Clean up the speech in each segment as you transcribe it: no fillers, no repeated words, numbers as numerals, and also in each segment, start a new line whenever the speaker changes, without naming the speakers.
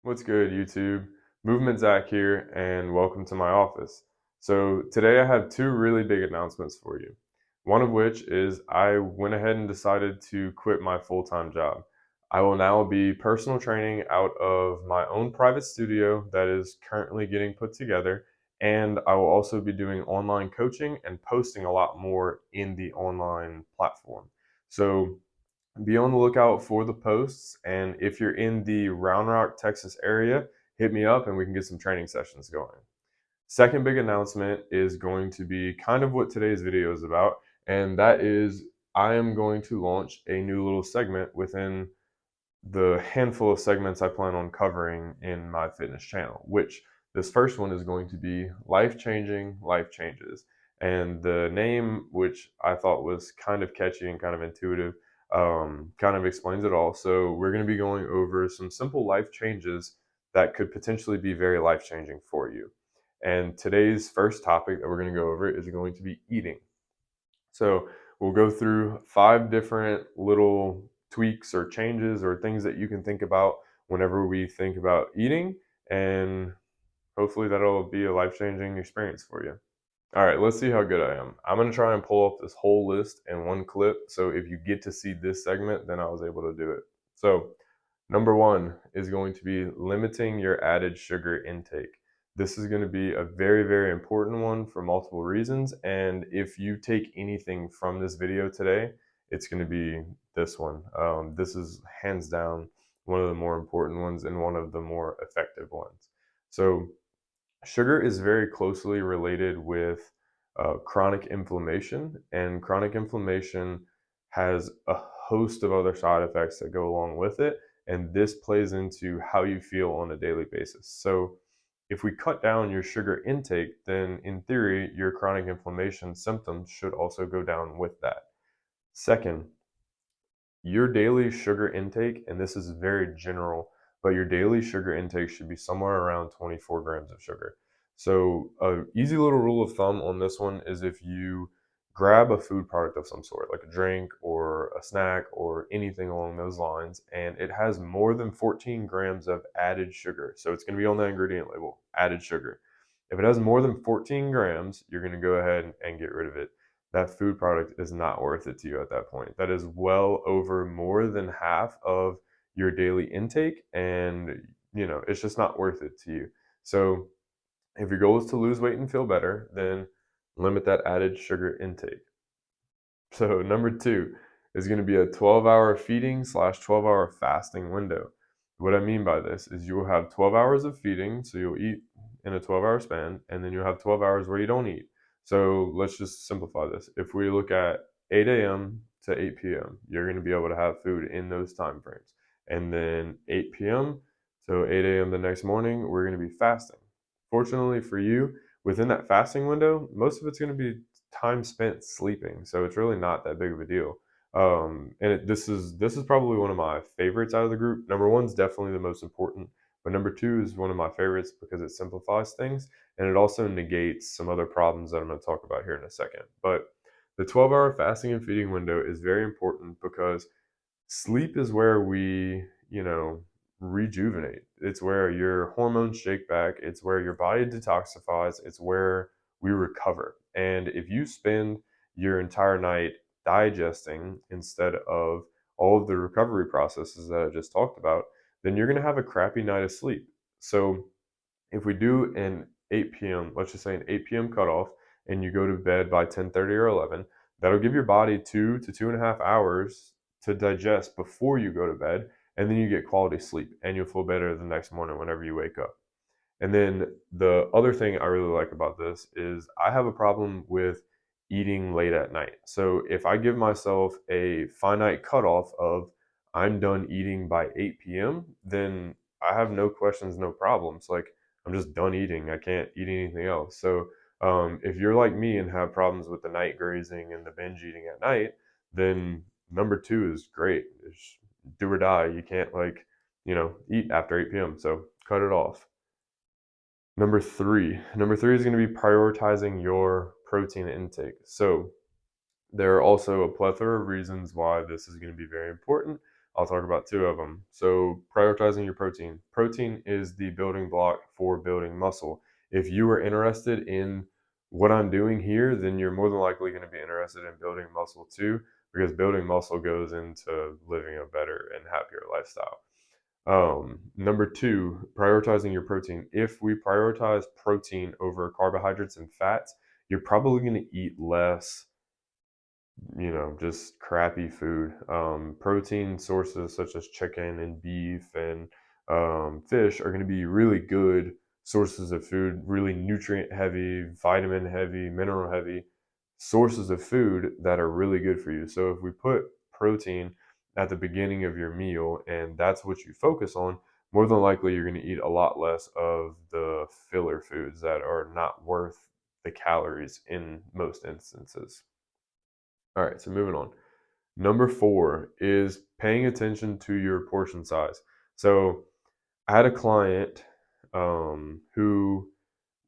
What's good, YouTube? Movement Zach here, and welcome to my office. So, today I have two really big announcements for you. One of which is I went ahead and decided to quit my full time job. I will now be personal training out of my own private studio that is currently getting put together, and I will also be doing online coaching and posting a lot more in the online platform. So, be on the lookout for the posts. And if you're in the Round Rock, Texas area, hit me up and we can get some training sessions going. Second big announcement is going to be kind of what today's video is about, and that is I am going to launch a new little segment within the handful of segments I plan on covering in my fitness channel, which this first one is going to be Life Changing Life Changes. And the name, which I thought was kind of catchy and kind of intuitive, kind of explains it all. So, we're going to be going over some simple life changes that could potentially be very life changing for you. And today's first topic that we're going to go over is going to be eating. So we'll go through 5 different little tweaks or changes or things that you can think about whenever we think about eating, and hopefully that'll be a life-changing experience for you. All right, let's see how good I am. I'm gonna try and pull up this whole list in one clip, so if you get to see this segment, then I was able to do it. So number one is going to be limiting your added sugar intake. This is going to be a very, very important one for multiple reasons. And if you take anything from this video today, it's going to be this one. This is hands down one of the more important ones and one of the more effective ones. So, sugar is very closely related with chronic inflammation, and chronic inflammation has a host of other side effects that go along with it, and this plays into how you feel on a daily basis. So, if we cut down your sugar intake, then in theory, your chronic inflammation symptoms should also go down with that. Second, your daily sugar intake, and this is very general, but your daily sugar intake should be somewhere around 24 grams of sugar. So, a easy little rule of thumb on this one is if you grab a food product of some sort, like a drink or a snack or anything along those lines, and it has more than 14 grams of added sugar. So, it's going to be on the ingredient label, added sugar. If it has more than 14 grams, you're going to go ahead and get rid of it. That food product is not worth it to you at that point. That is well over more than half of your daily intake, and it's just not worth it to you. So, if your goal is to lose weight and feel better, then limit that added sugar intake. So, number two is going to be a 12-hour feeding slash 12-hour fasting window. What I mean by this is you will have 12 hours of feeding, so you'll eat in a 12-hour span, and then you'll have 12 hours where you don't eat. So let's just simplify this. If we look at 8 a.m. to 8 p.m., you're going to be able to have food in those time frames. And then 8 p.m. to 8 a.m. the next morning, we're going to be fasting. Fortunately for you, within that fasting window, most of it's going to be time spent sleeping, so it's really not that big of a deal. This is probably one of my favorites out of the group. Number one's definitely the most important, but number two is one of my favorites because it simplifies things and it also negates some other problems that I'm going to talk about here in a second. But the 12-hour fasting and feeding window is very important because sleep is where we, rejuvenate. It's where your hormones shake back. It's where your body detoxifies. It's where we recover. And if you spend your entire night digesting instead of all of the recovery processes that I just talked about, then you're going to have a crappy night of sleep. So if we do an 8 p.m., let's just say an 8 p.m. cutoff, and you go to bed by 10:30 or 11, that'll give your body 2 to 2.5 hours to digest before you go to bed, and then you get quality sleep, and you'll feel better the next morning whenever you wake up. And then the other thing I really like about this is I have a problem with eating late at night. So if I give myself a finite cutoff of I'm done eating by 8 p.m., then I have no questions, no problems. Like I'm just done eating. I can't eat anything else. So if you're like me and have problems with the night grazing and the binge eating at night, then number two is great. It's do or die. You can't eat after 8 p.m. So cut it off. Number three is going to be prioritizing your protein intake. So there are also a plethora of reasons why this is going to be very important, I'll talk about two of them. So, prioritizing your protein. Protein is the building block for building muscle. If you are interested in what I'm doing here, then you're more than likely going to be interested in building muscle too, because building muscle goes into living a better and happier lifestyle. Number two, prioritizing your protein. If we prioritize protein over carbohydrates and fats, you're probably going to eat less, just crappy food. Protein sources such as chicken and beef and fish are going to be really good sources of food, really nutrient heavy, vitamin heavy, mineral heavy sources of food that are really good for you. So if we put protein at the beginning of your meal and that's what you focus on, more than likely you're going to eat a lot less of the filler foods that are not worth the calories in most instances. All right, so moving on. Number four is paying attention to your portion size. So I had a client who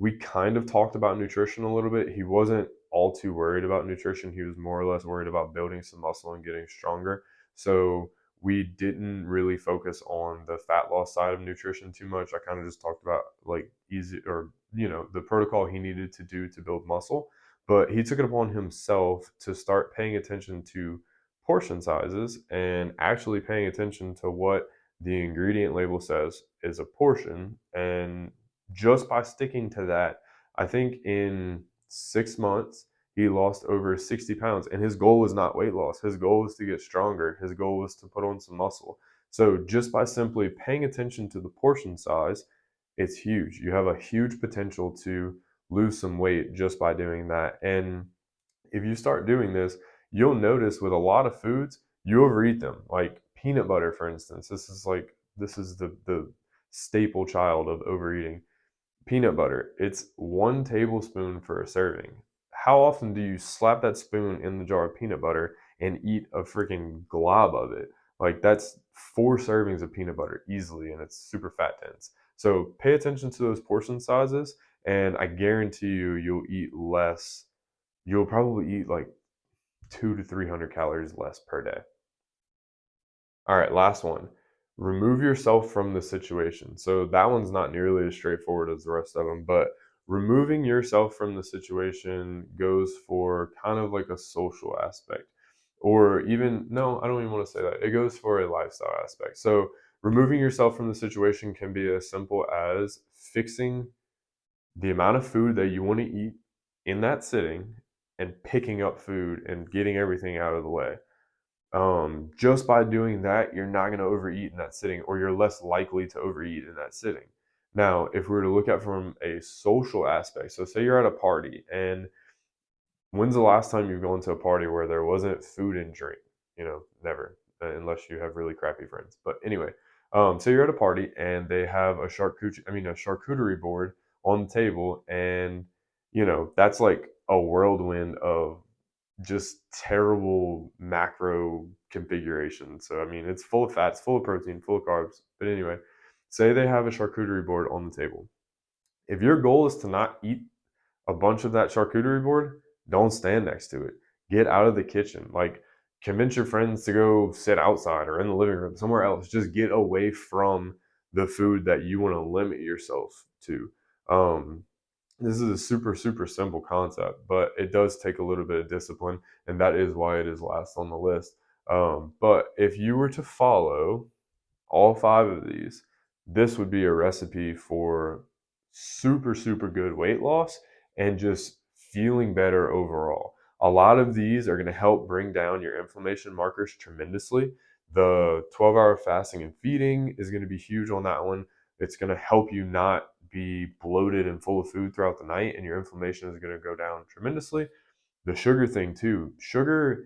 we kind of talked about nutrition a little bit. He wasn't all too worried about nutrition. He was more or less worried about building some muscle and getting stronger. So we didn't really focus on the fat loss side of nutrition too much. I kind of just talked about like easy or, the protocol he needed to do to build muscle. But he took it upon himself to start paying attention to portion sizes and actually paying attention to what the ingredient label says is a portion. And just by sticking to that, I think in 6 months, he lost over 60 pounds. And his goal was not weight loss. His goal was to get stronger. His goal was to put on some muscle. So just by simply paying attention to the portion size, it's huge. You have a huge potential to lose some weight just by doing that. And if you start doing this, you'll notice with a lot of foods, you overeat them. Like peanut butter, for instance. This is the staple child of overeating. Peanut butter, it's 1 tablespoon for a serving. How often do you slap that spoon in the jar of peanut butter and eat a freaking glob of it? Like that's 4 servings of peanut butter easily, and it's super fat dense. So pay attention to those portion sizes, and I guarantee you, you'll eat less. You'll probably eat like 200 to 300 calories less per day. All right, last one. Remove yourself from the situation. So that one's not nearly as straightforward as the rest of them, but removing yourself from the situation goes for kind of like a social aspect. Or even, no, I don't even want to say that. It goes for a lifestyle aspect. So removing yourself from the situation can be as simple as fixing the amount of food that you want to eat in that sitting and picking up food and getting everything out of the way. Just by doing that, you're not going to overeat in that sitting, or you're less likely to overeat in that sitting. Now, if we were to look at from a social aspect, so say you're at a party, and when's the last time you've gone to a party where there wasn't food and drink? Never, unless you have really crappy friends. But anyway, so you're at a party and they have a charcuterie board on the table, and that's like a whirlwind of just terrible macro configuration. So I mean, it's full of fats, full of protein, full of carbs. But anyway, say they have a charcuterie board on the table. If your goal is to not eat a bunch of that charcuterie board, don't stand next to it. Get out of the kitchen. Like convince your friends to go sit outside or in the living room, somewhere else. Just get away from the food that you want to limit yourself to. Um, this is a super, super simple concept, but it does take a little bit of discipline, and that is why it is last on the list. But if you were to follow all 5 of these, this would be a recipe for super, super good weight loss and just feeling better overall. A lot of these are going to help bring down your inflammation markers tremendously. The 12-hour fasting and feeding is going to be huge on that one. It's going to help you not be bloated and full of food throughout the night, and your inflammation is going to go down tremendously. The sugar thing, too. Sugar,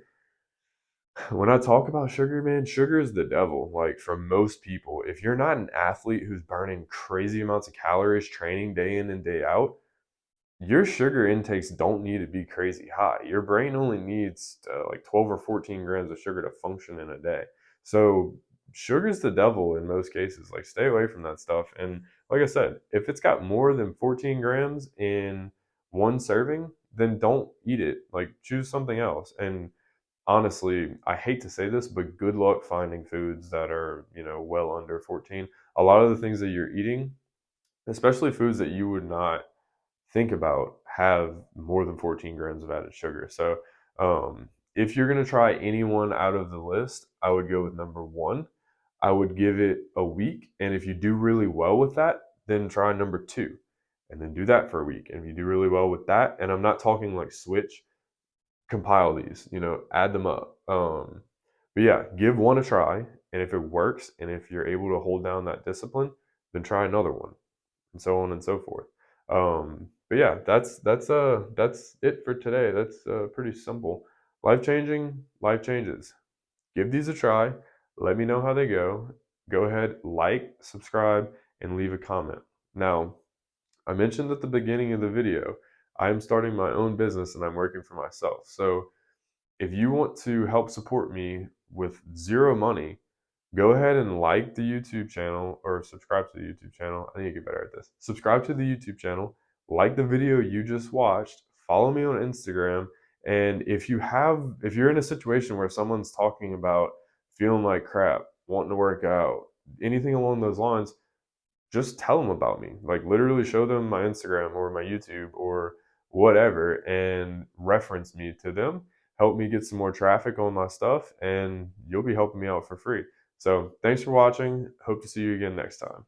when I talk about sugar, man, sugar is the devil. Like for most people, if you're not an athlete who's burning crazy amounts of calories training day in and day out, your sugar intakes don't need to be crazy high. Your brain only needs like 12 or 14 grams of sugar to function in a day. So sugar's the devil in most cases. Like stay away from that stuff. And like I said, if it's got more than 14 grams in one serving, then don't eat it. Like choose something else. And honestly, I hate to say this, but good luck finding foods that are, well under 14. A lot of the things that you're eating, especially foods that you would not think about, have more than 14 grams of added sugar. So, if you're going to try any one out of the list, I would go with number one. I would give it a week. And if you do really well with that, then try number two. And then do that for a week. And if you do really well with that, and I'm not talking like switch, compile these, add them up. But yeah, give one a try. And if it works, and if you're able to hold down that discipline, then try another one, and so on and so forth. But yeah, that's it for today. That's pretty simple. Life changing, life changes. Give these a try. Let me know how they go. Go ahead, like, subscribe, and leave a comment. Now, I mentioned at the beginning of the video, I am starting my own business and I'm working for myself. So if you want to help support me with zero money, go ahead and like the YouTube channel or subscribe to the YouTube channel. I need to get better at this. Subscribe to the YouTube channel, like the video you just watched, follow me on Instagram, and if you're in a situation where someone's talking about feeling like crap, wanting to work out, anything along those lines, just tell them about me. Like literally show them my Instagram or my YouTube or whatever and reference me to them. Help me get some more traffic on my stuff and you'll be helping me out for free. So thanks for watching. Hope to see you again next time.